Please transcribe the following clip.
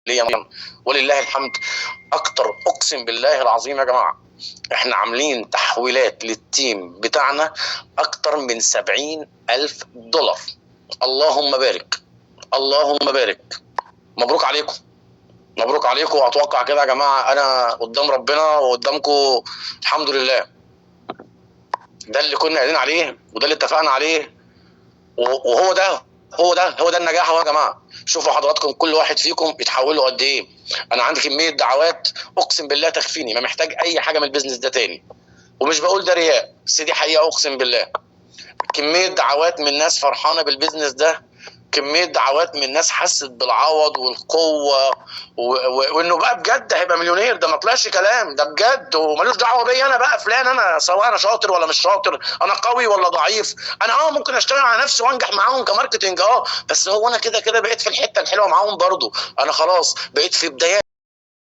ليا ولله الحمد. اكتر، اقسم بالله العظيم يا جماعه، احنا عاملين تحويلات للتيم بتاعنا اكتر من 70,000 دولار. اللهم بارك، اللهم بارك. مبروك عليكم، مبروك عليكم. واتوقع كده يا جماعه انا قدام ربنا وقدامكم الحمد لله، ده اللي كنا قايلين عليه وده اللي اتفقنا عليه، وهو ده هو ده النجاح اهو يا جماعه. شوفوا حضراتكم كل واحد فيكم يتحولوا قد ايه. انا عندي كميه دعوات اقسم بالله تكفيني، ما محتاج اي حاجه من البيزنس ده تاني. ومش بقول ده رياء، بس دي حقيقه اقسم بالله. كميه دعوات من ناس فرحانه بالبيزنس ده، كميه دعوات من ناس حست بالعوض والقوه وانه بقى بجد هيبقى مليونير. ده ما طلعش كلام، ده بجد. ومالوش دعوه بيا انا بقى فلان، انا سواء انا شاطر ولا مش شاطر، انا قوي ولا ضعيف. انا ممكن اشتغل على نفسي وانجح معاهم كماركتنج، بس هو انا كده كده بقيت في الحته الحلوه معاهم برضو. انا خلاص بقيت في بدايات